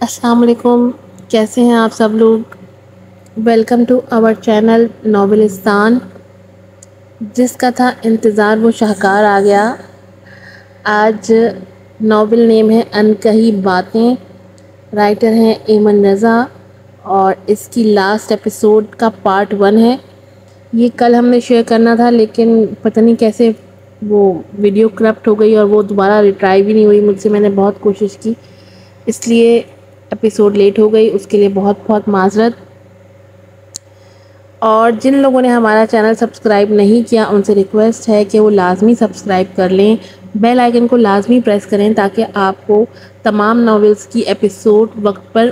السلام علیکم. کیسے ہیں آپ سب لوگ؟ ویلکم ٹو آور چینل ناولستان. جس کا تھا انتظار وہ شاہکار آ گیا. آج ناول نیم ہے انکہی باتیں. رائٹر ہیں ایمن رضا اور اس کی لاسٹ ایپیسوڈ کا پارٹ 1 ہے. یہ کل ہم نے شیئر کرنا تھا لیکن پتہ نہیں کیسے وہ ویڈیو کرپٹ ہو گئی اور وہ دوبارہ ریٹرائی بھی نہیں ہوئی مجھ سے. میں نے بہت کوشش کی اس لیے ایپیسوڈ لیٹ ہو گئی. اس کے لیے بہت بہت معذرت. اور جن لوگوں نے ہمارا چینل سبسکرائب نہیں کیا ان سے ریکویسٹ ہے کہ وہ لازمی سبسکرائب کر لیں. بیل آئیکن کو لازمی پریس کریں تاکہ آپ کو تمام ناولز کی ایپیسوڈ وقت پر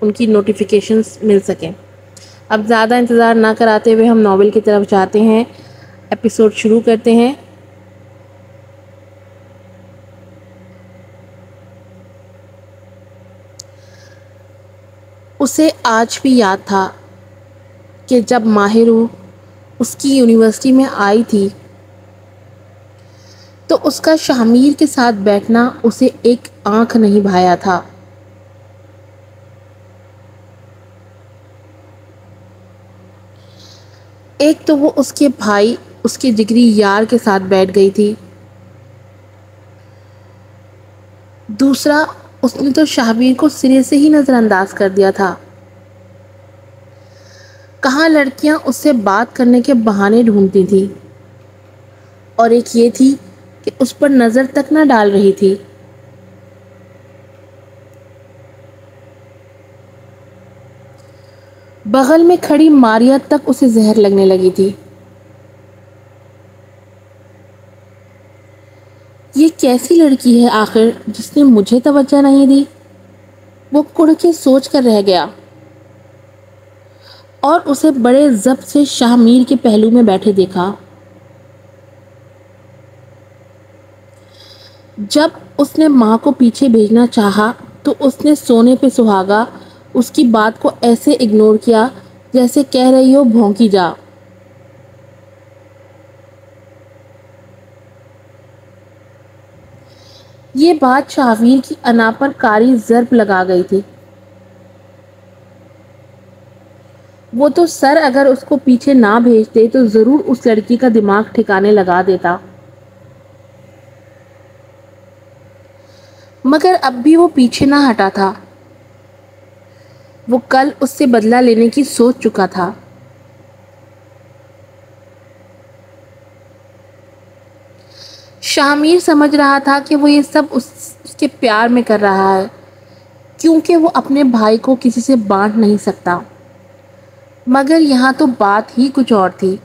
ان کی نوٹیفیکیشنز مل سکیں. اب زیادہ انتظار نہ کراتے ہوئے ہم ناول کی طرف جاتے ہیں. ایپیسوڈ شروع کرتے ہیں. اسے آج بھی یاد تھا کہ جب ماہر اس کی یونیورسٹی میں آئی تھی تو اس کا شامیر کے ساتھ بیٹھنا اسے ایک آنکھ نہیں بھایا تھا. ایک تو وہ اس کے بھائی اس کے جگری یار کے ساتھ بیٹھ گئی تھی. دوسرا اس نے تو شاہبیر کو سرے سے ہی نظر انداز کر دیا تھا. کہاں لڑکیاں اس سے بات کرنے کے بہانے ڈھونڈتی تھیں اور ایک یہ تھی کہ اس پر نظر تک نہ ڈال رہی تھی. بغل میں کھڑی ماریا تک اسے زہر لگنے لگی تھی. یہ کیسی لڑکی ہے آخر جس نے مجھے توجہ نہیں دی؟ وہ کڑ کے سوچ کر رہ گیا اور اسے بڑے ضبط سے شاہمیر کے پہلو میں بیٹھے دیکھا. جب اس نے ماں کو پیچھے بھیجنا چاہا تو اس نے سونے پہ سہاگا اس کی بات کو ایسے اگنور کیا جیسے کہہ رہی ہو بھونکی جا. یہ بات شاہویر کی انا پر کاری ضرب لگا گئی تھی. وہ تو سر اگر اس کو پیچھے نہ بھیجتے تو ضرور اس لڑکی کا دماغ ٹھکانے لگا دیتا. مگر اب بھی وہ پیچھے نہ ہٹا تھا. وہ کل اس سے بدلہ لینے کی سوچ چکا تھا. شاہمیر سمجھ رہا تھا کہ وہ یہ سب اس کے پیار میں کر رہا ہے کیونکہ وہ اپنے بھائی کو کسی سے بانٹ نہیں سکتا. مگر یہاں تو بات ہی کچھ اور تھی.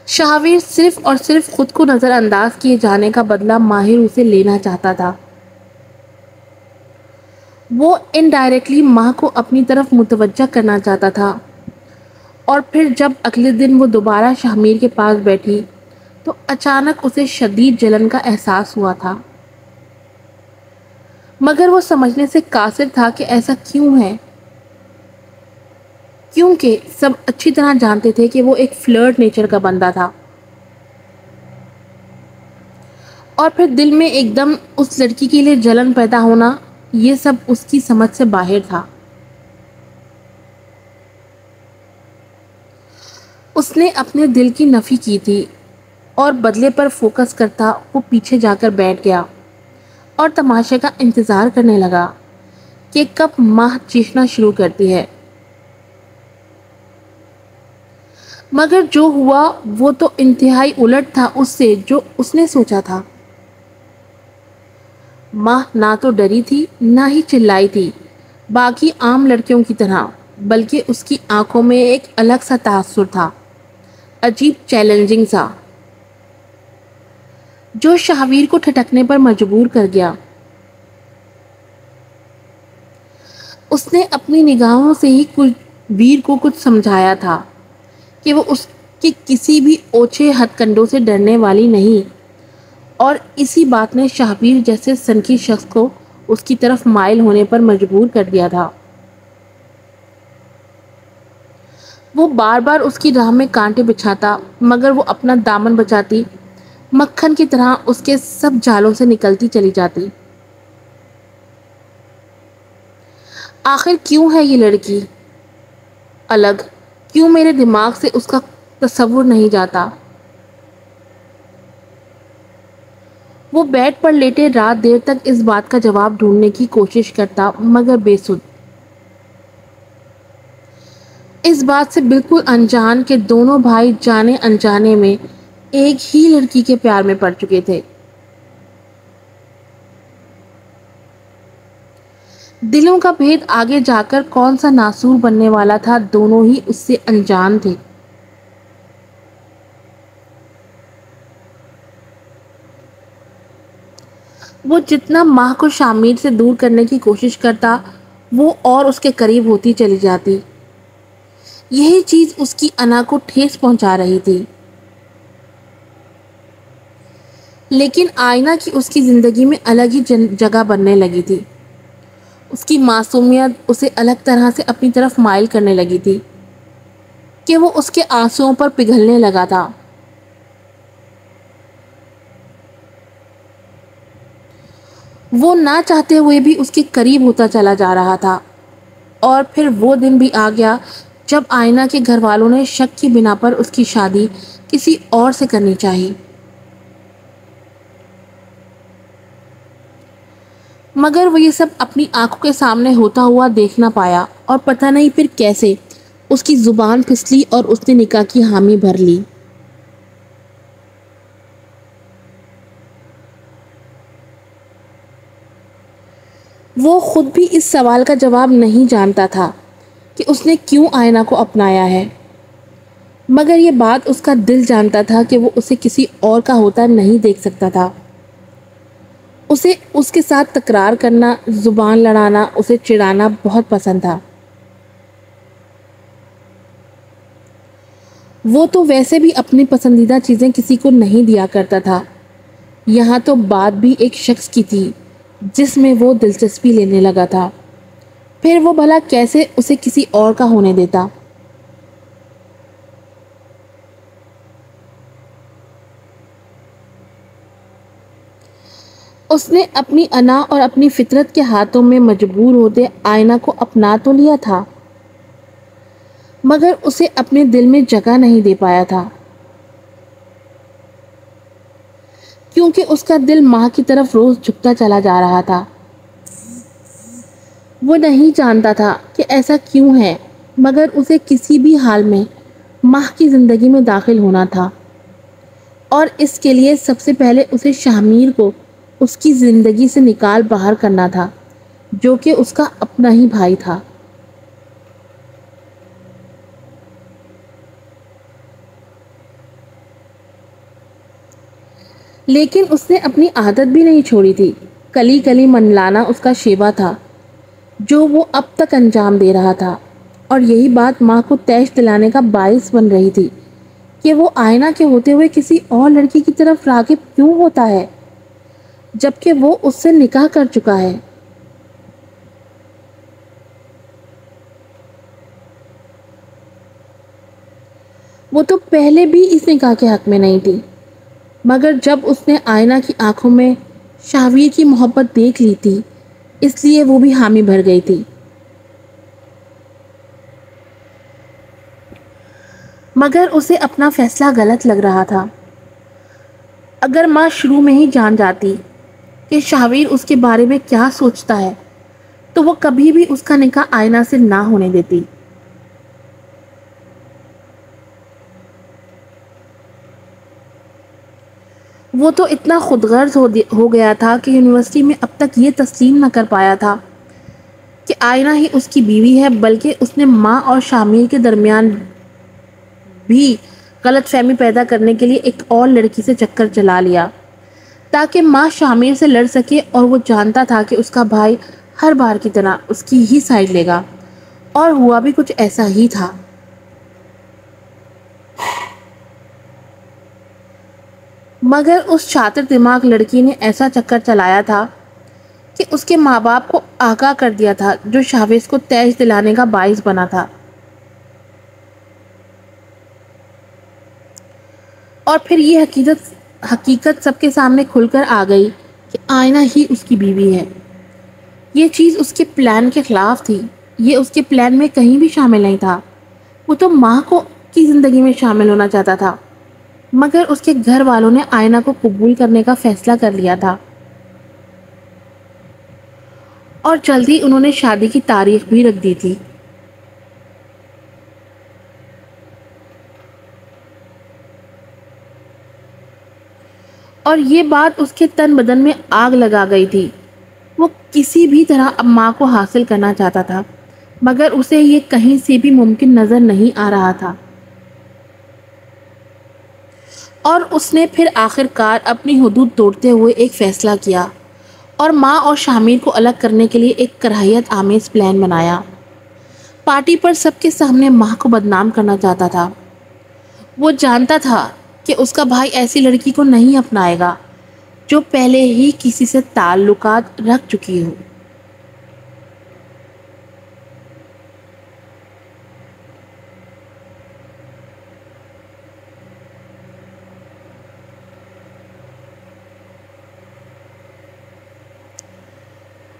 شاہویر صرف اور صرف خود کو نظر انداز کیے جانے کا بدلہ ماہر اسے لینا چاہتا تھا. وہ انڈائریکٹلی ماں کو اپنی طرف متوجہ کرنا چاہتا تھا. اور پھر جب اگلے دن وہ دوبارہ شاہمیر کے پاس بیٹھی تو اچانک اسے شدید جلن کا احساس ہوا تھا. مگر وہ سمجھنے سے قاصر تھا کہ ایسا کیوں ہے، کیونکہ سب اچھی طرح جانتے تھے کہ وہ ایک فلرٹ نیچر کا بندہ تھا. اور پھر دل میں ایک دم اس لڑکی کے لیے جلن پیدا ہونا، یہ سب اس کی سمجھ سے باہر تھا. اس نے اپنے دل کی نفی کی تھی اور بدلے پر فوکس کرتا وہ پیچھے جا کر بیٹھ گیا اور تماشے کا انتظار کرنے لگا کہ کب ماہ چیخنا شروع کرتی ہے. مگر جو ہوا وہ تو انتہائی الٹ تھا اس سے جو اس نے سوچا تھا. ماہ نہ تو ڈری تھی نہ ہی چلائی تھی باقی عام لڑکیوں کی طرح، بلکہ اس کی آنکھوں میں ایک الگ سا تاثر تھا، عجیب چیلنجنگ سا، جو شاہویر کو ٹھٹکنے پر مجبور کر گیا. اس نے اپنی نگاہوں سے ہی ویر کو کچھ سمجھایا تھا کہ وہ اس کے کسی بھی اوچھے ہتھ کنڈوں سے ڈرنے والی نہیں، اور اسی بات نے شاہویر جیسے سنکی شخص کو اس کی طرف مائل ہونے پر مجبور کر دیا تھا. وہ بار بار اس کی راہ میں کانٹے بچھاتا مگر وہ اپنا دامن بچاتی مکھن کی طرح اس کے سب جالوں سے نکلتی چلی جاتی. آخر کیوں ہے یہ لڑکی الگ؟ کیوں میرے دماغ سے اس کا تصور نہیں جاتا؟ وہ بیڈ پر لیٹے رات دیر تک اس بات کا جواب ڈھونڈنے کی کوشش کرتا، مگر بے سود۔ اس بات سے بالکل انجان کہ دونوں بھائی جانے انجانے میں ایک ہی لڑکی کے پیار میں پڑ چکے تھے۔ دلوں کا بھید آگے جا کر کون سا ناسور بننے والا تھا، دونوں ہی اس سے انجان تھے۔ وہ جتنا ماہ کو شامیر سے دور کرنے کی کوشش کرتا، وہ اور اس کے قریب ہوتی چلی جاتی۔ یہی چیز اس کی انا کو ٹھیس پہنچا رہی تھی۔ لیکن آئینہ کی اس کی زندگی میں الگ ہی جگہ بننے لگی تھی۔ اس کی معصومیت اسے الگ طرح سے اپنی طرف مائل کرنے لگی تھی کہ وہ اس کے آنسوؤں پر پگھلنے لگا تھا۔ وہ نہ چاہتے ہوئے بھی اس کے قریب ہوتا چلا جا رہا تھا۔ اور پھر وہ دن بھی آ گیا جب آئینہ کے گھر والوں نے شک کی بنا پر اس کی شادی کسی اور سے کرنی چاہی۔ مگر وہ یہ سب اپنی آنکھوں کے سامنے ہوتا ہوا دیکھ نہ پایا، اور پتہ نہیں پھر کیسے اس کی زبان پھسلی اور اس نے نکاح کی حامی بھر لی۔ وہ خود بھی اس سوال کا جواب نہیں جانتا تھا کہ اس نے کیوں آئینہ کو اپنایا ہے، مگر یہ بات اس کا دل جانتا تھا کہ وہ اسے کسی اور کا ہوتا نہیں دیکھ سکتا تھا۔ اسے اس کے ساتھ تکرار کرنا، زبان لڑانا، اسے چڑھانا بہت پسند تھا۔ وہ تو ویسے بھی اپنی پسندیدہ چیزیں کسی کو نہیں دیا کرتا تھا، یہاں تو بات بھی ایک شخص کی تھی جس میں وہ دلچسپی لینے لگا تھا، پھر وہ بھلا کیسے اسے کسی اور کا ہونے دیتا؟ اس نے اپنی انا اور اپنی فطرت کے ہاتھوں میں مجبور ہوتے آئینہ کو اپنا تو لیا تھا، مگر اسے اپنے دل میں جگہ نہیں دے پایا تھا، کیونکہ اس کا دل ماں کی طرف روز جھکتا چلا جا رہا تھا۔ وہ نہیں جانتا تھا کہ ایسا کیوں ہے، مگر اسے کسی بھی حال میں ماں کی زندگی میں داخل ہونا تھا، اور اس کے لیے سب سے پہلے اسے شامیر کو اس کی زندگی سے نکال باہر کرنا تھا، جو کہ اس کا اپنا ہی بھائی تھا۔ لیکن اس نے اپنی عادت بھی نہیں چھوڑی تھی۔ کلی کلی منلانا اس کا شیوا تھا جو وہ اب تک انجام دے رہا تھا، اور یہی بات ماں کو تیش دلانے کا باعث بن رہی تھی کہ وہ آئینہ کے ہوتے ہوئے کسی اور لڑکی کی طرف راغب کیوں ہوتا ہے جبکہ وہ اس سے نکاح کر چکا ہے۔ وہ تو پہلے بھی اس نکاح کے حق میں نہیں تھی، مگر جب اس نے آئینہ کی آنکھوں میں شاویر کی محبت دیکھ لی تھی، اس لیے وہ بھی حامی بھر گئی تھی۔ مگر اسے اپنا فیصلہ غلط لگ رہا تھا۔ اگر ماں شروع میں ہی جان جاتی کہ شاویر اس کے بارے میں کیا سوچتا ہے، تو وہ کبھی بھی اس کا نکاح آئینہ سے نہ ہونے دیتی۔ وہ تو اتنا خود غرض ہو گیا تھا کہ یونیورسٹی میں اب تک یہ تسلیم نہ کر پایا تھا کہ آئینہ ہی اس کی بیوی ہے، بلکہ اس نے ماں اور شامیر کے درمیان بھی غلط فہمی پیدا کرنے کے لیے ایک اور لڑکی سے چکر چلا لیا تاکہ ماں شامیر سے لڑ سکے، اور وہ جانتا تھا کہ اس کا بھائی ہر بار کی طرح اس کی ہی سائیڈ لے گا، اور ہوا بھی کچھ ایسا ہی تھا۔ مگر اس شاطر دماغ لڑکی نے ایسا چکر چلایا تھا کہ اس کے ماں باپ کو آگاہ کر دیا تھا، جو شاویز کو تیش دلانے کا باعث بنا تھا، اور پھر یہ حقیقت سب کے سامنے کھل کر آ گئی کہ آئینہ ہی اس کی بیوی ہے۔ یہ چیز اس کے پلان کے خلاف تھی، یہ اس کے پلان میں کہیں بھی شامل نہیں تھا۔ وہ تو ماں کی زندگی میں شامل ہونا چاہتا تھا، مگر اس کے گھر والوں نے آئینہ کو قبول کرنے کا فیصلہ کر لیا تھا اور جلد ہی انہوں نے شادی کی تاریخ بھی رکھ دی تھی۔ اور یہ بات اس کے تن بدن میں آگ لگا گئی تھی۔ وہ کسی بھی طرح اب ماں کو حاصل کرنا چاہتا تھا، مگر اسے یہ کہیں سے بھی ممکن نظر نہیں آ رہا تھا۔ اور اس نے پھر آخر کار اپنی حدود توڑتے ہوئے ایک فیصلہ کیا اور ماں اور شامیر کو الگ کرنے کے لیے ایک کراہیت آمیز پلان بنایا۔ پارٹی پر سب کے سامنے ماں کو بدنام کرنا چاہتا تھا۔ وہ جانتا تھا کہ اس کا بھائی ایسی لڑکی کو نہیں اپنائے گا جو پہلے ہی کسی سے تعلقات رکھ چکی ہو۔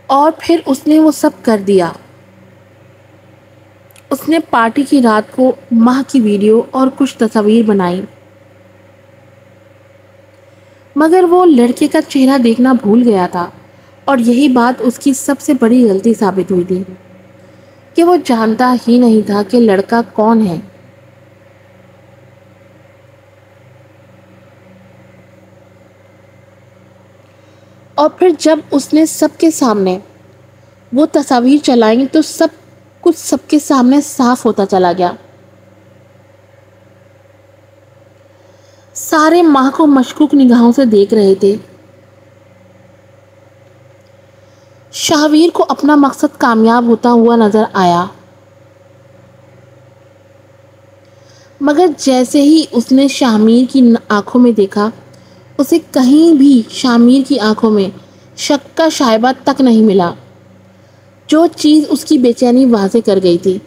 اور پھر اس نے وہ سب کر دیا۔ اس نے پارٹی کی رات کو ماں کی ویڈیو اور کچھ تصاویر بنائی، مگر وہ لڑکے کا چہرہ دیکھنا بھول گیا تھا، اور یہی بات اس کی سب سے بڑی غلطی ثابت ہوئی تھی کہ وہ جانتا ہی نہیں تھا کہ لڑکا کون ہے۔ اور پھر جب اس نے سب کے سامنے وہ تصاویر چلائیں تو سب کچھ سب کے سامنے صاف ہوتا چلا گیا۔ سارے ماں کو مشکوک نگاہوں سے دیکھ رہے تھے۔ شاہویر کو اپنا مقصد کامیاب ہوتا ہوا نظر آیا، مگر جیسے ہی اس نے شامیر کی آنکھوں میں دیکھا، اسے کہیں بھی شامیر کی آنکھوں میں شک کا شائبہ تک نہیں ملا، جو چیز اس کی بے چینی واضح کر گئی تھی۔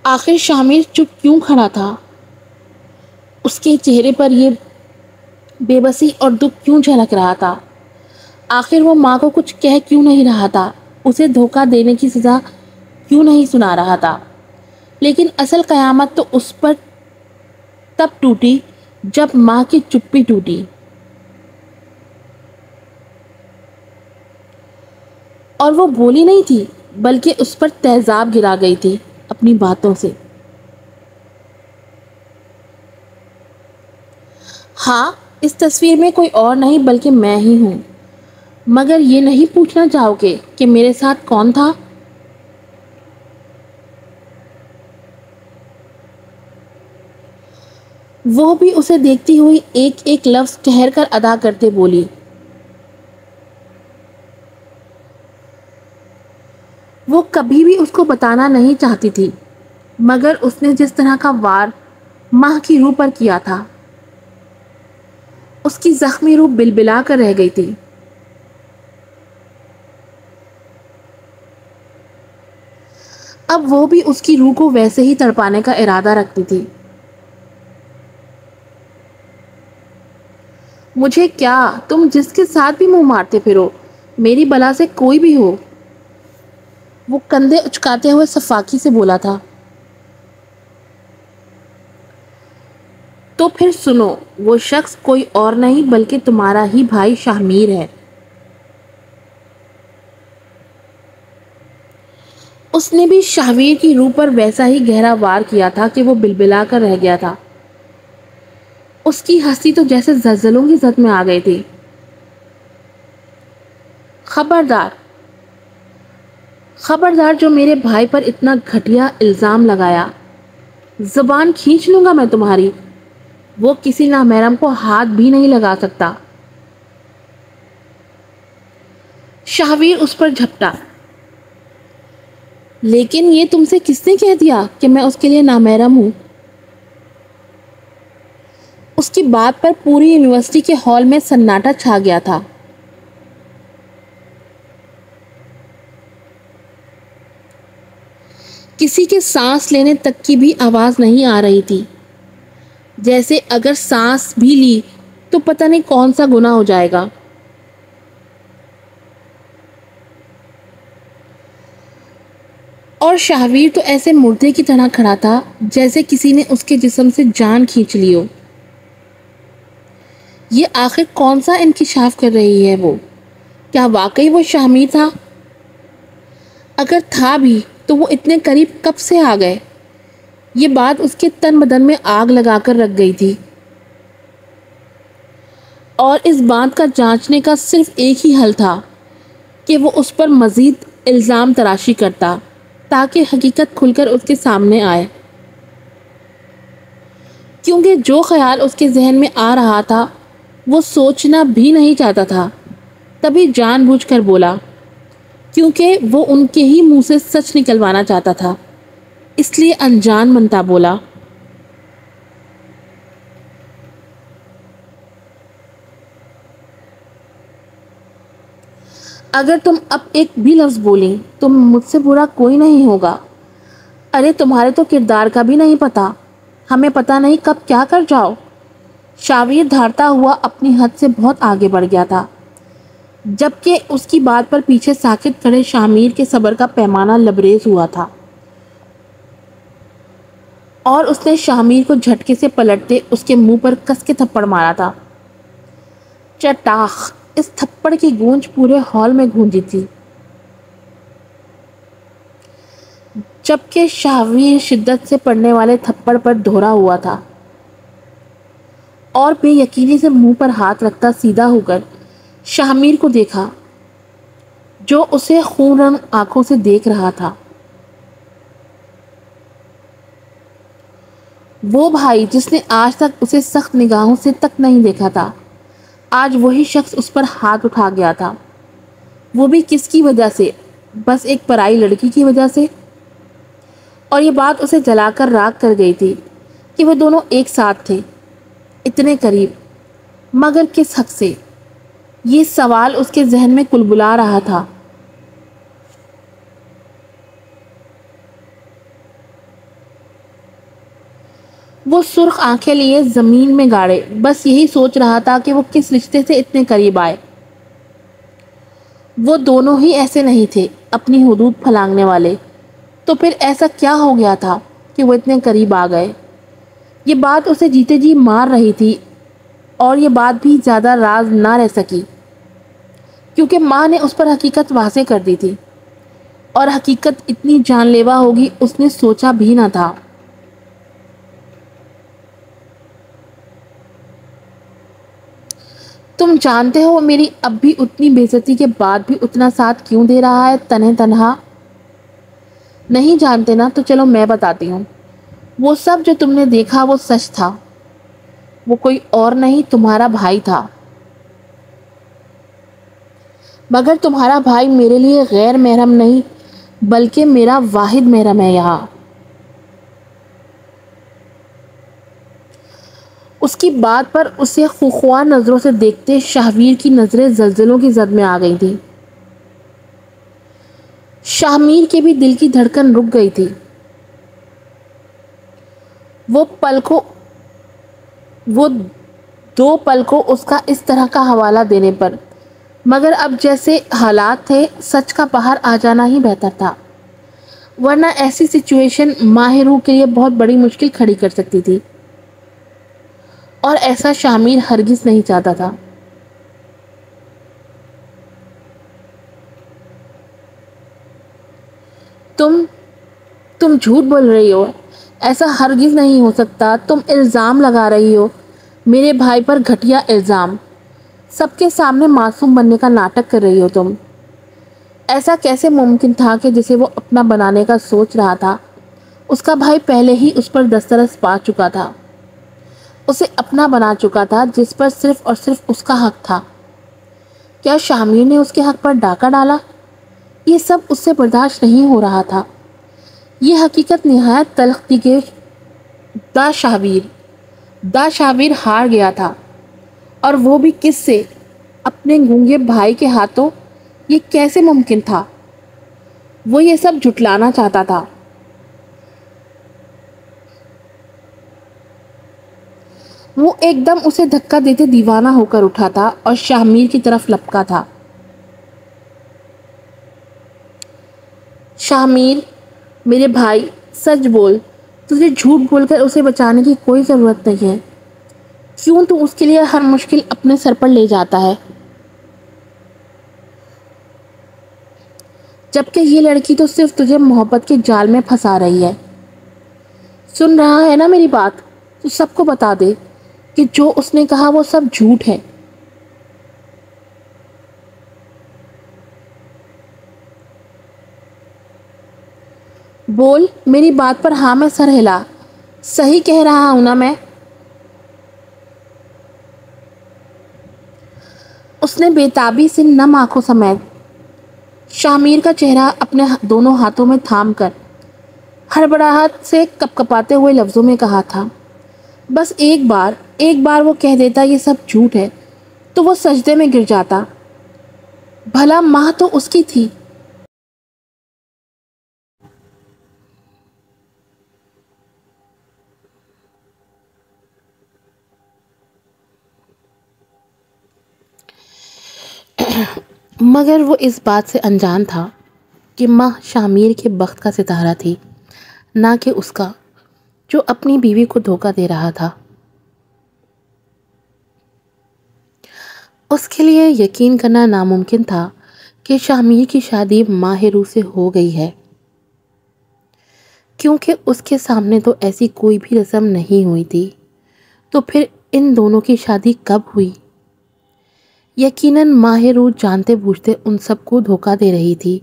آخر شامیر چپ کیوں کھڑا تھا؟ اس کے چہرے پر یہ بے بسی اور دکھ کیوں جھلک رہا تھا؟ آخر وہ ماں کو کچھ کہہ کیوں نہیں رہا تھا؟ اسے دھوکہ دینے کی سزا کیوں نہیں سنا رہا تھا؟ لیکن اصل قیامت تو اس پر تب ٹوٹی جب ماں کی چپی ٹوٹی، اور وہ بولی نہیں تھی بلکہ اس پر تیزاب گرا گئی تھی اپنی باتوں سے۔ ہاں، اس تصویر میں کوئی اور نہیں بلکہ میں ہی ہوں، مگر یہ نہیں پوچھنا چاہو گے کہ میرے ساتھ کون تھا؟ وہ بھی اسے دیکھتی ہوئی ایک ایک لفظ ٹھہر کر ادا کرتے بولی۔ وہ کبھی بھی اس کو بتانا نہیں چاہتی تھی، مگر اس نے جس طرح کا وار ماں کی روح پر کیا تھا، اس کی زخمی روح بلبلا کر رہ گئی تھی۔ اب وہ بھی اس کی روح کو ویسے ہی تڑپانے کا ارادہ رکھتی تھی۔ مجھے کیا، تم جس کے ساتھ بھی منہ مارتے پھرو، میری بلا سے کوئی بھی ہو، وہ کندھے اچکاتے ہوئے صفاقی سے بولا تھا۔ تو پھر سنو، وہ شخص کوئی اور نہیں بلکہ تمہارا ہی بھائی شاہمیر ہے۔ اس نے بھی شاہویر کی روح پر ویسا ہی گہرا وار کیا تھا کہ وہ بلبلا کر رہ گیا تھا۔ اس کی ہنسی تو جیسے زلزلوں کی زد میں آ گئی تھی۔ خبردار جو میرے بھائی پر اتنا گھٹیا الزام لگایا، زبان کھینچ لوں گا میں تمہاری، وہ کسی نامحرم کو ہاتھ بھی نہیں لگا سکتا۔ شاہویر اس پر جھپٹا۔ لیکن یہ تم سے کس نے کہہ دیا کہ میں اس کے لیے نامحرم ہوں؟ اس کی بات پر پوری یونیورسٹی کے ہال میں سناٹا چھا گیا تھا۔ کسی کے سانس لینے تک کی بھی آواز نہیں آ رہی تھی، جیسے اگر سانس بھی لی تو پتہ نہیں کون سا گناہ ہو جائے گا۔ اور شاہویر تو ایسے مردے کی طرح کھڑا تھا جیسے کسی نے اس کے جسم سے جان کھینچ لی ہو۔ یہ آخر کون سا انکشاف کر رہی ہے وہ؟ کیا واقعی وہ شاہمیر تھا؟ اگر تھا بھی تو وہ اتنے قریب کب سے آ گئے؟ یہ بات اس کے تن بدن میں آگ لگا کر رکھ گئی تھی، اور اس بات کا جانچنے کا صرف ایک ہی حل تھا کہ وہ اس پر مزید الزام تراشی کرتا تاکہ حقیقت کھل کر اس کے سامنے آئے، کیونکہ جو خیال اس کے ذہن میں آ رہا تھا وہ سوچنا بھی نہیں چاہتا تھا۔ تبھی جان بوجھ کر بولا، کیونکہ وہ ان کے ہی منہ سے سچ نکلوانا چاہتا تھا، اس لیے انجان بنتا بولا، اگر تم اب ایک بھی لفظ بولیں تو مجھ سے برا کوئی نہیں ہوگا۔ ارے تمہارے تو کردار کا بھی نہیں پتا، ہمیں پتا نہیں کب کیا کر جاؤ۔ شاہویر دھاڑتا ہوا اپنی حد سے بہت آگے بڑھ گیا تھا، جبکہ اس کی بات پر پیچھے ساکت کھڑے شاہمیر کے صبر کا پیمانہ لبریز ہوا تھا، اور اس نے شاہمیر کو جھٹکے سے پلٹتے اس کے منہ پر کس کے تھپڑ مارا تھا۔ چٹاخ! اس تھپڑ کی گونج پورے ہال میں گونجی تھی، جبکہ شاہویر شدت سے پڑنے والے تھپڑ پر دھورا ہوا تھا، اور بے یقینی سے منہ پر ہاتھ رکھتا سیدھا ہو کر شاہمیر کو دیکھا جو اسے خون رنگ آنکھوں سے دیکھ رہا تھا۔ وہ بھائی جس نے آج تک اسے سخت نگاہوں سے تک نہیں دیکھا تھا، آج وہی شخص اس پر ہاتھ اٹھا گیا تھا، وہ بھی کس کی وجہ سے؟ بس ایک پرائی لڑکی کی وجہ سے۔ اور یہ بات اسے جلا کر راکھ کر گئی تھی کہ وہ دونوں ایک ساتھ تھے، اتنے قریب، مگر کس حق سے؟ یہ سوال اس کے ذہن میں کلبلا رہا تھا۔ وہ سرخ آنکھیں لیے زمین میں گاڑے بس یہی سوچ رہا تھا کہ وہ کس رشتے سے اتنے قریب آئے۔ وہ دونوں ہی ایسے نہیں تھے اپنی حدود پھلانگنے والے، تو پھر ایسا کیا ہو گیا تھا کہ وہ اتنے قریب آ گئے؟ یہ بات اسے جیتے جی مار رہی تھی، اور یہ بات بھی زیادہ راز نہ رہ سکی، کیونکہ ماں نے اس پر حقیقت واضح کر دی تھی، اور حقیقت اتنی جان لیوا ہوگی اس نے سوچا بھی نہ تھا۔ تم جانتے ہو میری اب بھی اتنی بے عزتی کے بعد بھی اتنا ساتھ کیوں دے رہا ہے تنہا؟ نہیں جانتے نا، تو چلو میں بتاتی ہوں۔ وہ سب جو تم نے دیکھا وہ سچ تھا، وہ کوئی اور نہیں تمہارا بھائی تھا، مگر تمہارا بھائی میرے لیے غیر محرم نہیں بلکہ میرا واحد محرم ہے یہاں۔ اس کی بات پر اسے خوخواہ نظروں سے دیکھتے شاہویر کی نظریں زلزلوں کی زد میں آ گئی تھی۔ شاہمیر کے بھی دل کی دھڑکن رک گئی تھی، وہ دو پل کو اس کا اس طرح کا حوالہ دینے پر، مگر اب جیسے حالات تھے سچ کا باہر آ جانا ہی بہتر تھا، ورنہ ایسی سچویشن ماہروں کے لیے بہت بڑی مشکل کھڑی کر سکتی تھی، اور ایسا شاہمیر ہرگز نہیں چاہتا تھا۔ تم جھوٹ بول رہی ہو، ایسا ہرگز نہیں ہو سکتا، تم الزام لگا رہی ہو میرے بھائی پر، گھٹیا الزام، سب کے سامنے معصوم بننے کا ناٹک کر رہی ہو تم۔ ایسا کیسے ممکن تھا کہ جسے وہ اپنا بنانے کا سوچ رہا تھا اس کا بھائی پہلے ہی اس پر دسترس پا چکا تھا، اسے اپنا بنا چکا تھا، جس پر صرف اور صرف اس کا حق تھا۔ کیا شاہمیر نے اس کے حق پر ڈاکہ ڈالا؟ یہ سب اس سے برداشت نہیں ہو رہا تھا۔ یہ حقیقت نہایت تلخ تھی کہ دا شاہویر ہار گیا تھا، اور وہ بھی کس سے؟ اپنے گونگے بھائی کے ہاتھوں۔ یہ کیسے ممکن تھا؟ وہ یہ سب جھٹلانا چاہتا تھا۔ وہ ایک دم اسے دھکا دیتے دیوانہ ہو کر اٹھا تھا اور شاہ کی طرف لپکا تھا۔ شاہ میرے بھائی، سچ بول، تجھے جھوٹ بول کر اسے بچانے کی کوئی ضرورت نہیں ہے۔ کیوں تو اس کے لیے ہر مشکل اپنے سر پر لے جاتا ہے، جبکہ یہ لڑکی تو صرف تجھے محبت کے جال میں پھنسا رہی ہے۔ سن رہا ہے نا میری بات؟ تو سب کو بتا دے کہ جو اس نے کہا وہ سب جھوٹ ہے۔ بول، میری بات پر ہاں میں سر ہلا۔ صحیح کہہ رہا ہوں نا میں؟ اس نے بےتابی سے نم آنکھوں سمیت شاہ کا چہرہ اپنے دونوں ہاتھوں میں تھام کر ہڑبڑاہٹ سے کپکپاتے ہوئے لفظوں میں کہا تھا، بس ایک بار وہ کہہ دیتا یہ سب جھوٹ ہے تو وہ سجدے میں گر جاتا۔ بھلا ماں تو اس کی تھی۔ مگر وہ اس بات سے انجان تھا کہ ماں شاہ کے بخت کا ستارہ تھی، نہ کہ اس کا، جو اپنی بیوی کو دھوکہ دے رہا تھا۔ اس کے لیے یقین کرنا ناممکن تھا کہ شاہ کی شادی ماہ روح سے ہو گئی ہے، کیونکہ اس کے سامنے تو ایسی کوئی بھی رسم نہیں ہوئی تھی۔ تو پھر ان دونوں کی شادی کب ہوئی؟ یقیناً ماہ روح جانتے بوجھتے ان سب کو دھوکہ دے رہی تھی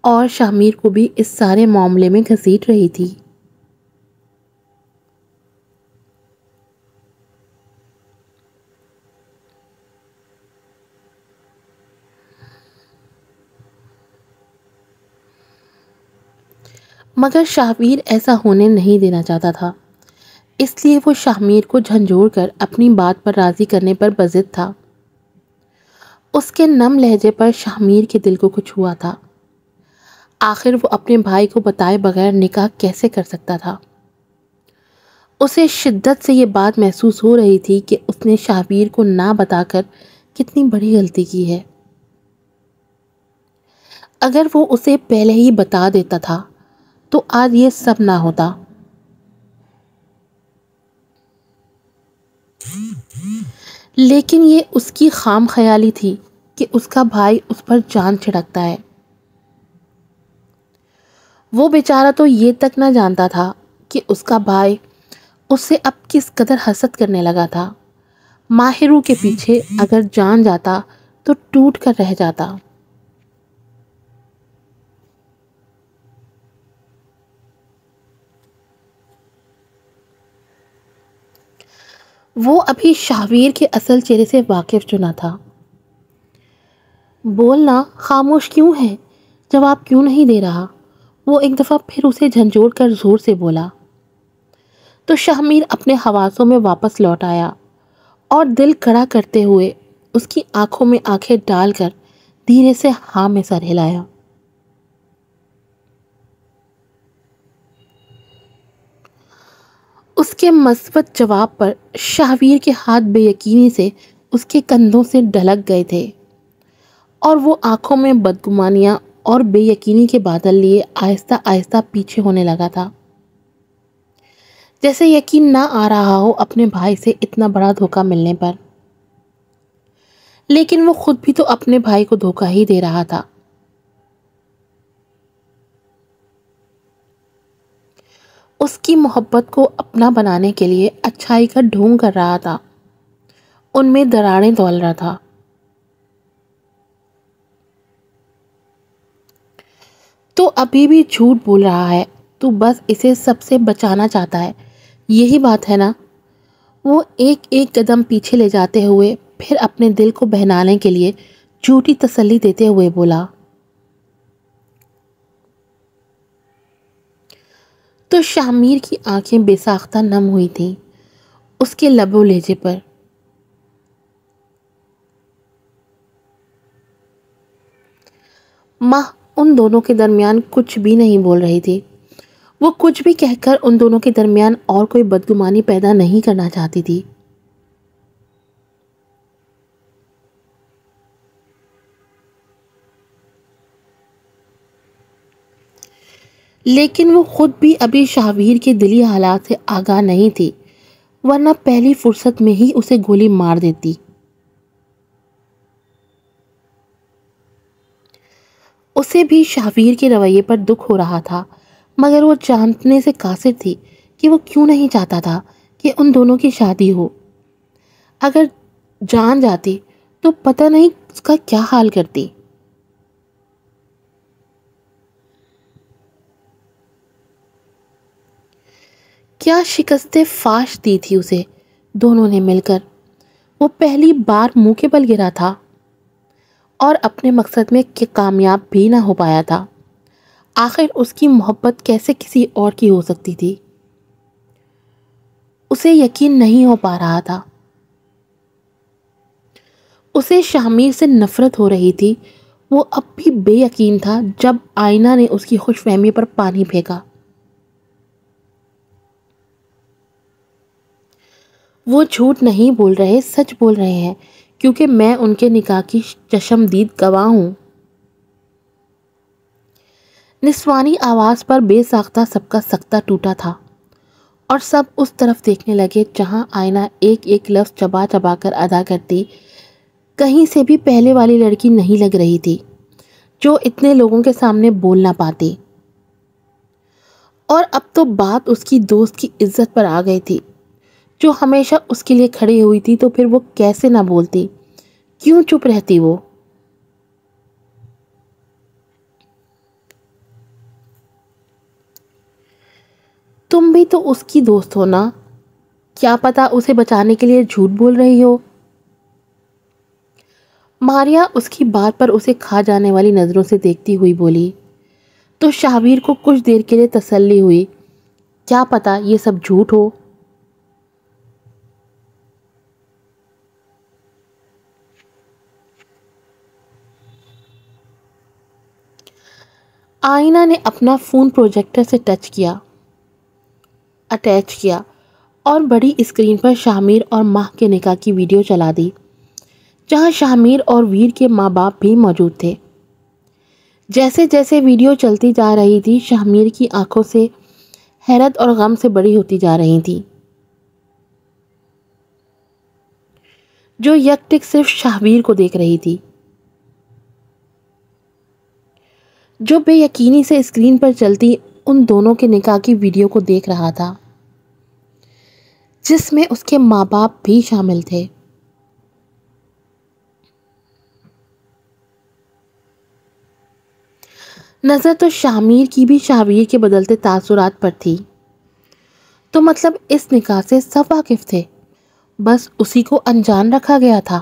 اور شاہ کو بھی اس سارے معاملے میں گھسیٹ رہی تھی۔ مگر شاہویر ایسا ہونے نہیں دینا چاہتا تھا، اس لیے وہ شاہ کو جھنجھوڑ کر اپنی بات پر راضی کرنے پر بضد تھا۔ اس کے نم لہجے پر شاہ کے دل کو کچھ ہوا تھا۔ آخر وہ اپنے بھائی کو بتائے بغیر نکاح کیسے کر سکتا تھا؟ اسے شدت سے یہ بات محسوس ہو رہی تھی کہ اس نے شاہویر کو نہ بتا کر کتنی بڑی غلطی کی ہے۔ اگر وہ اسے پہلے ہی بتا دیتا تھا تو آج یہ سب نہ ہوتا۔ لیکن یہ اس کی خام خیالی تھی کہ اس کا بھائی اس پر جان چھڑکتا ہے۔ وہ بیچارہ تو یہ تک نہ جانتا تھا کہ اس کا بھائی اس سے اب کس قدر حسد کرنے لگا تھا۔ ماہ روح کے پیچھے اگر جان جاتا تو ٹوٹ کر رہ جاتا۔ وہ ابھی شاہویر کے اصل چہرے سے واقف چنا تھا۔ بولنا، خاموش کیوں ہے؟ جواب کیوں نہیں دے رہا؟ وہ ایک دفعہ پھر اسے جھنجھوڑ کر زور سے بولا تو شاہ اپنے حواسوں میں واپس لوٹ آیا اور دل کڑا کرتے ہوئے اس کی آنکھوں میں آنکھیں ڈال کر دھیرے سے ہاں میں سر ہلایا۔ اس کے مثبت جواب پر شاہویر کے ہاتھ بے یقینی سے اس کے کندھوں سے ڈھلک گئے تھے اور وہ آنکھوں میں بدگمانیاں اور بے یقینی کے بادل لیے آہستہ آہستہ پیچھے ہونے لگا تھا، جیسے یقین نہ آ رہا ہو اپنے بھائی سے اتنا بڑا دھوکہ ملنے پر۔ لیکن وہ خود بھی تو اپنے بھائی کو دھوکہ ہی دے رہا تھا۔ اس کی محبت کو اپنا بنانے کے لیے اچھائی کا ڈھونگ کر رہا تھا، ان میں دراڑیں تول رہا تھا۔ تو ابھی بھی جھوٹ بول رہا ہے، تو بس اسے سب سے بچانا چاہتا ہے، یہی بات ہے نا؟ وہ ایک ایک قدم پیچھے لے جاتے ہوئے پھر اپنے دل کو بہلانے کے لیے جھوٹی تسلی دیتے ہوئے بولا۔ تو شاہ کی آنکھیں بے ساختہ نم ہوئی تھیں اس کے لب و لہجے پر۔ ماں ان دونوں کے درمیان کچھ بھی نہیں بول رہی تھی۔ وہ کچھ بھی کہہ کر ان دونوں کے درمیان اور کوئی بدگمانی پیدا نہیں کرنا چاہتی تھی۔ لیکن وہ خود بھی ابھی شاہویر کے دلی حالات سے آگاہ نہیں تھی، ورنہ پہلی فرصت میں ہی اسے گولی مار دیتی۔ اسے بھی شاہویر کے رویے پر دکھ ہو رہا تھا، مگر وہ جاننے سے قاصر تھی کہ وہ کیوں نہیں چاہتا تھا کہ ان دونوں کی شادی ہو۔ اگر جان جاتی تو پتہ نہیں اس کا کیا حال کرتی۔ کیا شکست فاش دی تھی اسے دونوں نے مل کر۔ وہ پہلی بار منہ کے بل گرا تھا اور اپنے مقصد میں کامیاب بھی نہ ہو پایا تھا۔ آخر اس کی محبت کیسے کسی اور کی ہو سکتی تھی؟ اسے یقین نہیں ہو پا رہا تھا۔ اسے شامیر سے نفرت ہو رہی تھی۔ وہ اب بھی بے یقین تھا جب آئینہ نے اس کی خوش فہمی پر پانی پھینکا۔ وہ جھوٹ نہیں بول رہے، سچ بول رہے ہیں، کیونکہ میں ان کے نکاح کی چشمدید گواہ ہوں۔ نسوانی آواز پر بے ساختہ سب کا سکتہ ٹوٹا تھا اور سب اس طرف دیکھنے لگے جہاں آئینہ ایک ایک لفظ چبا چبا کر ادا کرتی۔ کہیں سے بھی پہلے والی لڑکی نہیں لگ رہی تھی جو اتنے لوگوں کے سامنے بول نہ پاتی۔ اور اب تو بات اس کی دوست کی عزت پر آ گئی تھی جو ہمیشہ اس کے لیے کھڑی ہوئی تھی، تو پھر وہ کیسے نہ بولتی؟ کیوں چپ رہتی وہ؟ تم بھی تو اس کی دوست ہو نا، کیا پتا اسے بچانے کے لیے جھوٹ بول رہی ہو؟ ماریا اس کی بات پر اسے کھا جانے والی نظروں سے دیکھتی ہوئی بولی۔ تو شاہویر کو کچھ دیر کے لیے تسلی ہوئی، کیا پتا یہ سب جھوٹ ہو۔ آئینہ نے اپنا فون پروجیکٹر سے اٹیچ کیا اور بڑی اسکرین پر شامیر اور ماہ کے نکاح کی ویڈیو چلا دی، جہاں شامیر اور ویر کے ماں باپ بھی موجود تھے۔ جیسے جیسے ویڈیو چلتی جا رہی تھی، شامیر کی آنکھوں سے حیرت اور غم سے بڑی ہوتی جا رہی تھی، جو یکٹک صرف شاہویر کو دیکھ رہی تھی، جو بے یقینی سے اسکرین پر چلتی ان دونوں کے نکاح کی ویڈیو کو دیکھ رہا تھا، جس میں اس کے ماں باپ بھی شامل تھے۔ نظر تو شامیر کی بھی شاہویر کے بدلتے تاثرات پر تھی۔ تو مطلب اس نکاح سے سب واقف تھے، بس اسی کو انجان رکھا گیا تھا،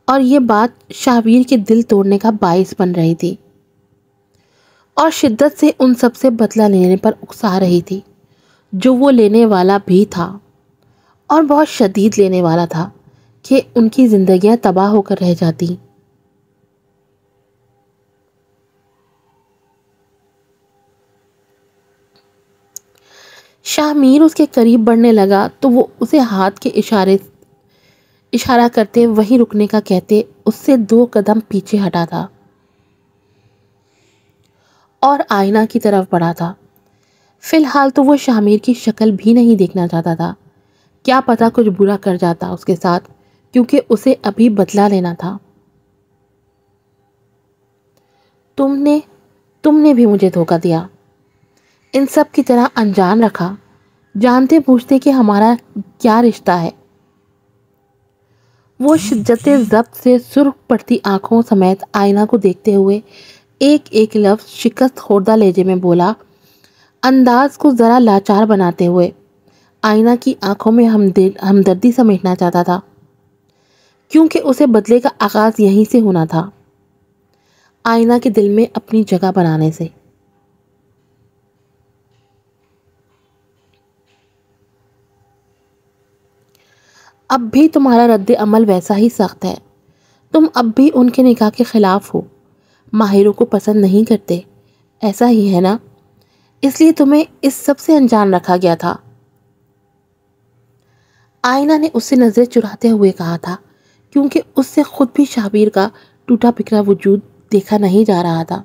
اور یہ بات شاہویر کے دل توڑنے کا باعث بن رہی تھی اور شدت سے ان سب سے بدلہ لینے پر اکسا رہی تھی، جو وہ لینے والا بھی تھا اور بہت شدید لینے والا تھا کہ ان کی زندگیاں تباہ ہو کر رہ جاتی۔ شاہمیر اس کے قریب بڑھنے لگا تو وہ اسے ہاتھ کے اشارہ کرتے وہیں رکنے کا کہتے اس سے 2 قدم پیچھے ہٹا تھا اور آئینہ کی طرف بڑھا تھا۔ فی الحال تو وہ شاہمیر کی شکل بھی نہیں دیکھنا چاہتا تھا، کیا پتا کچھ برا کر جاتا اس کے ساتھ، کیونکہ اسے ابھی بدلہ لینا تھا۔ تم نے بھی مجھے دھوکہ دیا، ان سب کی طرح انجان رکھا، جانتے پوچھتے کہ ہمارا کیا رشتہ ہے۔ وہ شدت ضبط سے سرخ پڑتی آنکھوں سمیت آئینہ کو دیکھتے ہوئے ایک ایک لفظ شکست خوردہ لہجے میں بولا، انداز کو ذرا لاچار بناتے ہوئے۔ آئینہ کی آنکھوں میں ہمدردی سمیٹنا چاہتا تھا، کیونکہ اسے بدلے کا آغاز یہیں سے ہونا تھا، آئینہ کے دل میں اپنی جگہ بنانے سے۔ اب بھی تمہارا رد عمل ویسا ہی سخت ہے، تم اب بھی ان کے نکاح کے خلاف ہو، ماہروں کو پسند نہیں کرتے، ایسا ہی ہے نا؟ اس لیے تمہیں اس سب سے انجان رکھا گیا تھا۔ آئینہ نے اس سے نظر چراتے ہوئے کہا تھا، کیونکہ اس سے خود بھی شاہویر کا ٹوٹا بکھرا وجود دیکھا نہیں جا رہا تھا۔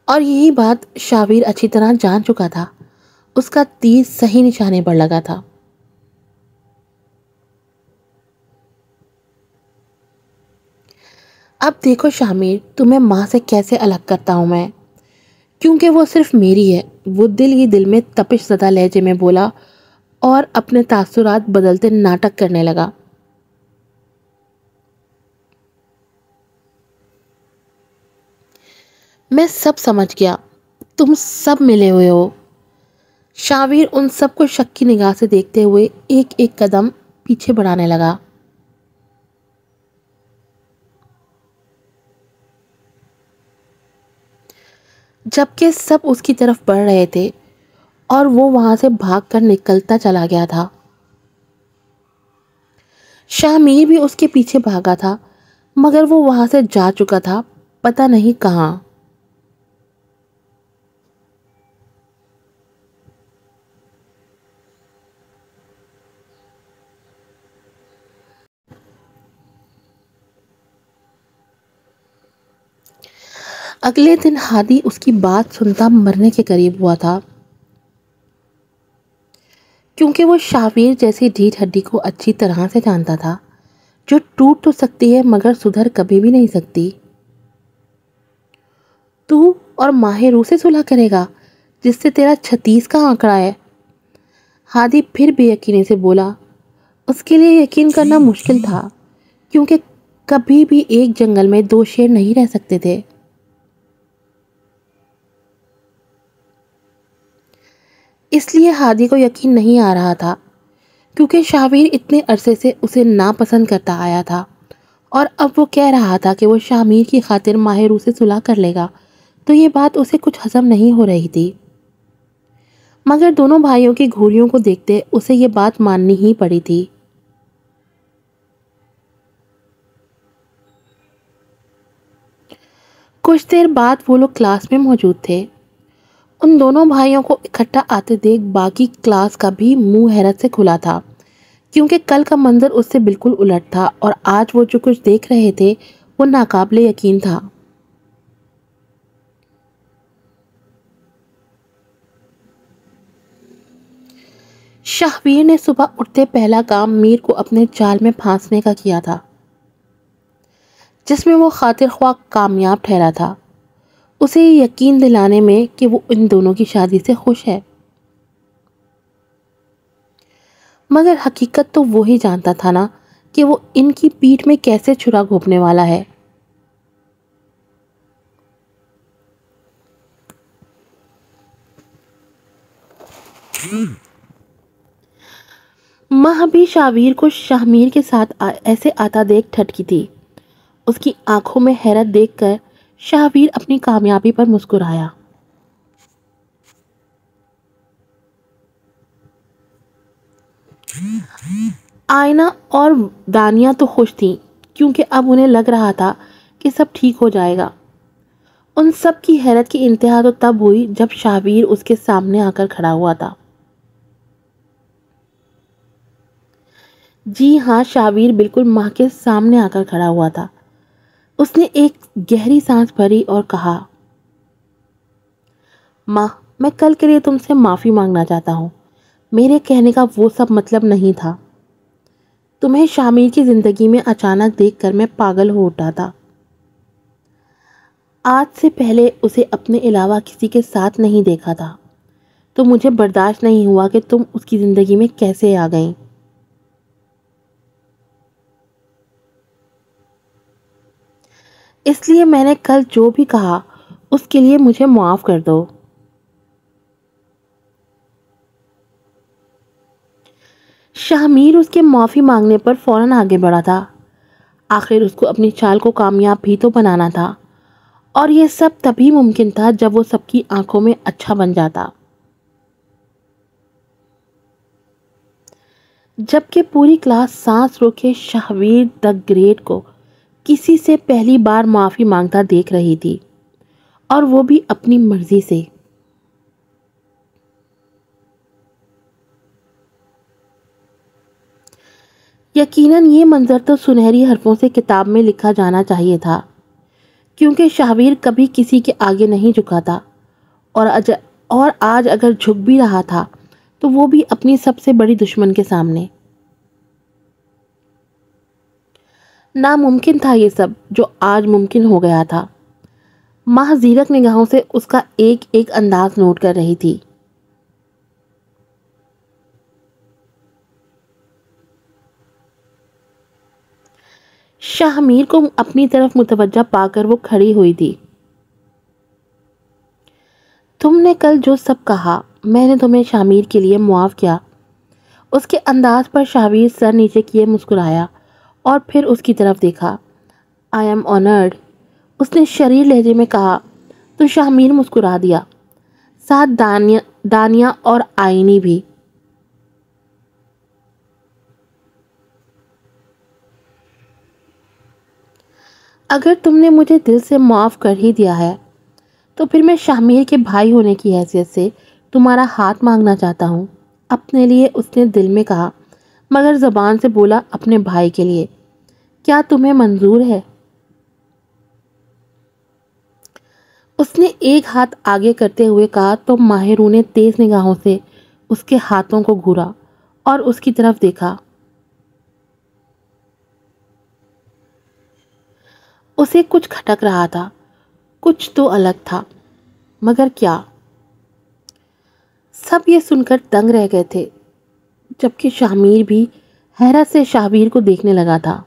اور یہی بات شاویر اچھی طرح جان چکا تھا۔ اس کا تیر صحیح نشانے پر لگا تھا۔ اب دیکھو شامیر، تمہیں ماں سے کیسے الگ کرتا ہوں میں، کیونکہ وہ صرف میری ہے۔ وہ دل ہی دل میں تپش زدہ لہجے میں بولا اور اپنے تاثرات بدلتے ناٹک کرنے لگا۔ میں سب سمجھ گیا، تم سب ملے ہوئے ہو۔ شاویر ان سب کو شک کی نگاہ سے دیکھتے ہوئے ایک ایک قدم پیچھے بڑھانے لگا۔ جبکہ سب اس کی طرف بڑھ رہے تھے اور وہ وہاں سے بھاگ کر نکلتا چلا گیا تھا۔ شامیر بھی اس کے پیچھے بھاگا تھا، مگر وہ وہاں سے جا چکا تھا، پتہ نہیں کہاں۔ اگلے دن ہادی اس کی بات سنتا مرنے کے قریب ہوا تھا، کیونکہ وہ شاویر جیسی ڈھیٹ ہڈی کو اچھی طرح سے جانتا تھا، جو ٹوٹ تو سکتی ہے مگر سدھر کبھی بھی نہیں سکتی۔ تو اور ماہ روح سے صلح کرے گا، جس سے تیرا 36 کا آنکڑا ہے؟ ہادی پھر بے یقینی سے بولا۔ اس کے لیے یقین کرنا مشکل تھا، کیونکہ کبھی بھی ایک جنگل میں 2 شیر نہیں رہ سکتے تھے۔ اس لیے ہادی کو یقین نہیں آ رہا تھا، کیونکہ شاویر اتنے عرصے سے اسے ناپسند کرتا آیا تھا، اور اب وہ کہہ رہا تھا کہ وہ شامیر کی خاطر ماہ روح سے صلح کر لے گا، تو یہ بات اسے کچھ ہضم نہیں ہو رہی تھی۔ مگر دونوں بھائیوں کی گھوریوں کو دیکھتے اسے یہ بات ماننی ہی پڑی تھی۔ کچھ دیر بعد وہ لوگ کلاس میں موجود تھے۔ ان دونوں بھائیوں کو اکٹھا آتے دیکھ باقی کلاس کا بھی منہ حیرت سے کھلا تھا، کیونکہ کل کا منظر اس سے بالکل الٹ تھا اور آج وہ جو کچھ دیکھ رہے تھے وہ ناقابل یقین تھا۔ شاہویر نے صبح اٹھتے پہلا کام میر کو اپنے جال میں پھانسنے کا کیا تھا، جس میں وہ خاطر خواہ کامیاب ٹھہرا تھا، اسے یہ یقین دلانے میں کہ وہ ان دونوں کی شادی سے خوش ہے۔ مگر حقیقت تو وہی جانتا تھا نا کہ وہ ان کی پیٹھ میں کیسے چھرا گھونپنے والا ہے۔ ماں بھی شاویر کو شاہمیر کے ساتھ ایسے آتا دیکھ ٹھٹکی تھی۔ اس کی آنکھوں میں حیرت دیکھ کر شاہویر اپنی کامیابی پر مسکرایا۔ آئینہ اور دانیہ تو خوش تھیں، کیونکہ اب انہیں لگ رہا تھا کہ سب ٹھیک ہو جائے گا۔ ان سب کی حیرت کی انتہا تو تب ہوئی جب شاہویر اس کے سامنے آ کر کھڑا ہوا تھا۔ جی ہاں، شاہویر بالکل ماں کے سامنے آ کر کھڑا ہوا تھا۔ اس نے ایک گہری سانس بھری اور کہا، ماں، میں کل کے لیے تم سے معافی مانگنا چاہتا ہوں۔ میرے کہنے کا وہ سب مطلب نہیں تھا۔ تمہیں شامیر کی زندگی میں اچانک دیکھ کر میں پاگل ہو اٹھا تھا۔ آج سے پہلے اسے اپنے علاوہ کسی کے ساتھ نہیں دیکھا تھا، تو مجھے برداشت نہیں ہوا کہ تم اس کی زندگی میں کیسے آ گئیں۔ اس لیے میں نے کل جو بھی کہا اس کے لیے مجھے معاف کر دو۔ شاہمیر اس کے معافی مانگنے پر فوراً آگے بڑھا تھا۔ آخر اس کو اپنی چال کو کامیاب بھی تو بنانا تھا، اور یہ سب تبھی ممکن تھا جب وہ سب کی آنکھوں میں اچھا بن جاتا۔ جبکہ پوری کلاس سانس روکے شاہویر دی گریٹ کو کسی سے پہلی بار معافی مانگتا دیکھ رہی تھی، اور وہ بھی اپنی مرضی سے۔ یقیناً یہ منظر تو سنہری حرفوں سے کتاب میں لکھا جانا چاہیے تھا، کیونکہ شاہویر کبھی کسی کے آگے نہیں جھکا تھا، اور آج اگر جھک بھی رہا تھا تو وہ بھی اپنی سب سے بڑی دشمن کے سامنے۔ ناممکن تھا یہ سب جو آج ممکن ہو گیا تھا۔ ماہ زیرک نگاہوں سے اس کا ایک ایک انداز نوٹ کر رہی تھی۔ شاہ میر کو اپنی طرف متوجہ پا کر وہ کھڑی ہوئی تھی۔ تم نے کل جو سب کہا میں نے تمہیں شاہ میر کے لیے معاف کیا۔ اس کے انداز پر شاہویر سر نیچے کیے مسکرایا اور پھر اس کی طرف دیکھا۔ I am honored، اس نے شریر لہجے میں کہا تو شاہ میر مسکرا دیا، ساتھ دانیہ اور آئینی بھی۔ اگر تم نے مجھے دل سے معاف کر ہی دیا ہے تو پھر میں شاہ میر کے بھائی ہونے کی حیثیت سے تمہارا ہاتھ مانگنا چاہتا ہوں۔ اپنے لیے اس نے دل میں کہا مگر زبان سے بولا اپنے بھائی کے لیے۔ کیا تمہیں منظور ہے؟ اس نے ایک ہاتھ آگے کرتے ہوئے کہا تو ماہروں نے تیز نگاہوں سے اس کے ہاتھوں کو گھورا اور اس کی طرف دیکھا۔ اسے کچھ کھٹک رہا تھا، کچھ تو الگ تھا، مگر کیا؟ سب یہ سن کر دنگ رہ گئے تھے، جبکہ شاہ میر بھی حیرت سے شاہویر کو دیکھنے لگا تھا۔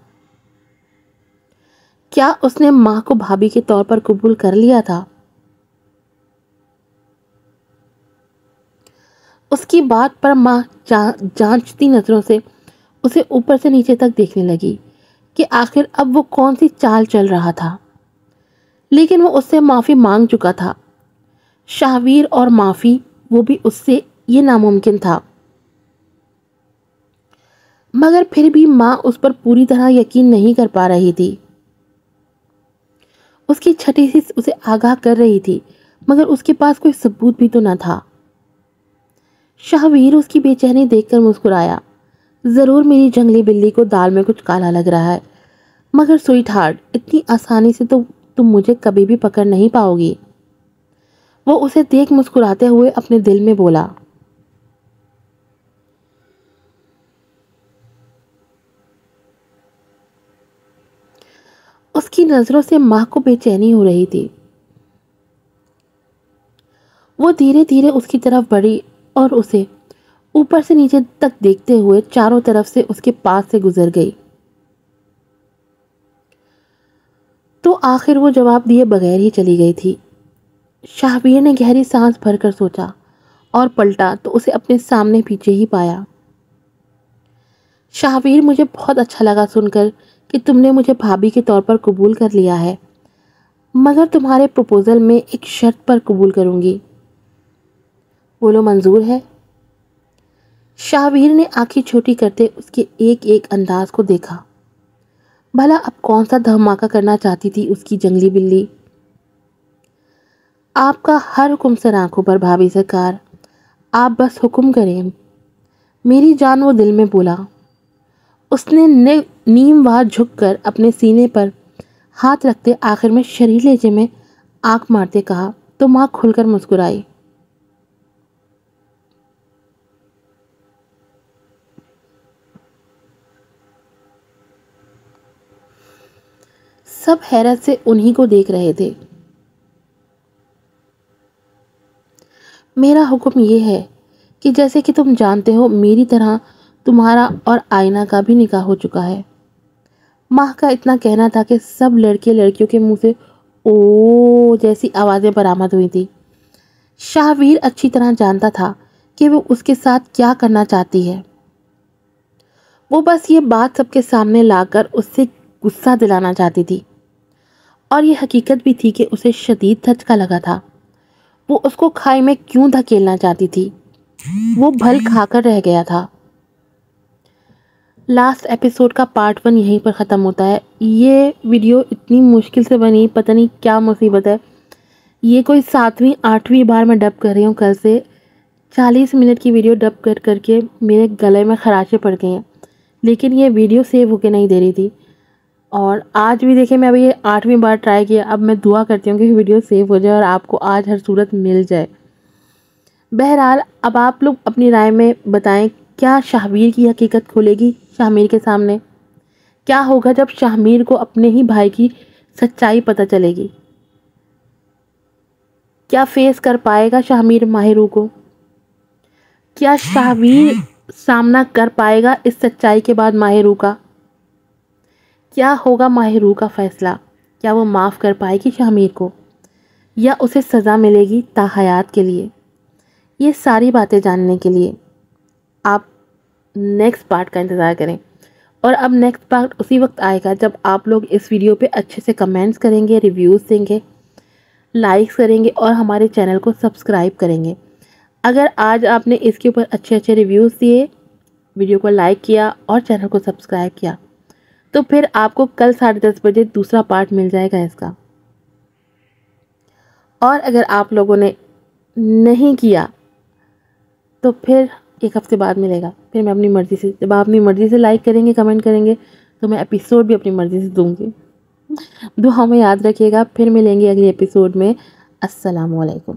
کیا اس نے ماں کو بھابھی کے طور پر قبول کر لیا تھا؟ اس کی بات پر ماں جانچتی نظروں سے اسے اوپر سے نیچے تک دیکھنے لگی کہ آخر اب وہ کون سی چال چل رہا تھا، لیکن وہ اس سے معافی مانگ چکا تھا۔ شاہویر اور معافی، وہ بھی اس سے، یہ ناممکن تھا۔ مگر پھر بھی ماں اس پر پوری طرح یقین نہیں کر پا رہی تھی۔ اس کی چھٹی سی اسے آگاہ کر رہی تھی، مگر اس کے پاس کوئی ثبوت بھی تو نہ تھا۔ شاہویر اس کی بے چینی دیکھ کر مسکرایا۔ ضرور میری جنگلی بلی کو دال میں کچھ کالا لگ رہا ہے، مگر سوئٹ ہارٹ، اتنی آسانی سے تو تم مجھے کبھی بھی پکڑ نہیں پاؤ گی۔ وہ اسے دیکھ مسکراتے ہوئے اپنے دل میں بولا۔ اس کی نظروں سے ماہ کو بے چینی ہو رہی تھی۔ وہ دھیرے دھیرے اس کی طرف بڑھی اور اسے اوپر سے نیچے تک دیکھتے ہوئے چاروں طرف سے اس کے پاس سے گزر گئی۔ تو آخر وہ جواب دیے بغیر ہی چلی گئی تھی۔ شاہویر نے گہری سانس بھر کر سوچا اور پلٹا تو اسے اپنے سامنے پیچھے ہی پایا۔ شاہویر، مجھے بہت اچھا لگا سن کر کہ تم نے مجھے بھابھی کے طور پر قبول کر لیا ہے، مگر تمہارے پروپوزل میں ایک شرط پر قبول کروں گی۔ بولو، منظور ہے؟ شاہویر نے آنکھیں چھوٹی کرتے اس کے ایک ایک انداز کو دیکھا۔ بھلا اب کون سا دھماکہ کرنا چاہتی تھی اس کی جنگلی بلی؟ آپ کا ہر حکم سر آنکھوں پر بھابھی سرکار، آپ بس حکم کریں میری جان، وہ دل میں بولا۔ اس نے نیم وار جھک کر اپنے سینے پر ہاتھ رکھتے آخر میں شریر لہجے میں آنکھ مارتے کہا تو ماں کھل کر مسکرائی۔ سب حیرت سے انہی کو دیکھ رہے تھے۔ میرا حکم یہ ہے کہ جیسے کہ تم جانتے ہو میری طرح تمہارا اور آئینہ کا بھی نکاح ہو چکا ہے۔ ماہ کا اتنا کہنا تھا کہ سب لڑکے لڑکیوں کے منہ سے او جیسی آوازیں برآمد ہوئی تھی۔ شاہویر اچھی طرح جانتا تھا کہ وہ اس کے ساتھ کیا کرنا چاہتی ہے۔ وہ بس یہ بات سب کے سامنے لا کر اس سے غصہ دلانا چاہتی تھی، اور یہ حقیقت بھی تھی کہ اسے شدید دھچکا لگا تھا۔ وہ اس کو کھائی میں کیوں دھکیلنا چاہتی تھی؟ وہ بھل کھا کر رہ گیا تھا۔ لاسٹ ایپیسوڈ کا پارٹ 1 یہیں پر ختم ہوتا ہے۔ یہ ویڈیو اتنی مشکل سے بنی، پتہ نہیں کیا مصیبت ہے۔ یہ کوئی 7ویں 8ویں بار میں ڈب کر رہی ہوں۔ کل سے 40 منٹ کی ویڈیو ڈب کر کے میرے گلے میں خراشیں پڑ گئی ہیں، لیکن یہ ویڈیو سیو ہو کے نہیں دے رہی تھی، اور آج بھی دیکھیں میں ابھی یہ 8ویں بار ٹرائی کیا. اب میں دعا کرتی ہوں کہ ویڈیو سیو ہو جائے اور آپ کو آج ہر صورت مل جائے. بہرحال اب آپ لوگ اپنی رائے میں بتائیں، کیا شاہویر کی حقیقت کھلے گی شاہ کے سامنے؟ کیا ہوگا جب شاہ کو اپنے ہی بھائی کی سچائی پتہ چلے گی؟ کیا فیس کر پائے گا شاہ ماہرو کو؟ کیا شاہویر سامنا کر پائے گا اس سچائی کے بعد ماہرو کا؟ کیا ہوگا ماہرو کا فیصلہ؟ کیا وہ معاف کر پائے گی شاہ کو یا اسے سزا ملے گی تا حیات کے لیے؟ یہ ساری باتیں جاننے کے لیے آپ نیکسٹ پارٹ کا انتظار کریں. اور اب نیکسٹ پارٹ اسی وقت آئے گا جب آپ لوگ اس ویڈیو پہ اچھے سے کمنٹس کریں گے، ریویوز دیں گے، لائکس کریں گے اور ہمارے چینل کو سبسکرائب کریں گے. اگر آج آپ نے اس کے اوپر اچھے ریویوز دیے، ویڈیو کو لائک کیا اور چینل کو سبسکرائب کیا، تو پھر آپ کو کل 10:30 بجے دوسرا پارٹ مل جائے گا اس کا. اور اگر آپ لوگوں نے نہیں کیا تو پھر ایک ہفتے بعد ملے گا. پھر میں اپنی مرضی سے، جب آپ اپنی مرضی سے لائک کریں گے، کمنٹ کریں گے، تو میں ایپیسوڈ بھی اپنی مرضی سے دوں گی. دعا میں یاد رکھیے گا. پھر ملیں گے اگلی ایپیسوڈ میں. السلام علیکم.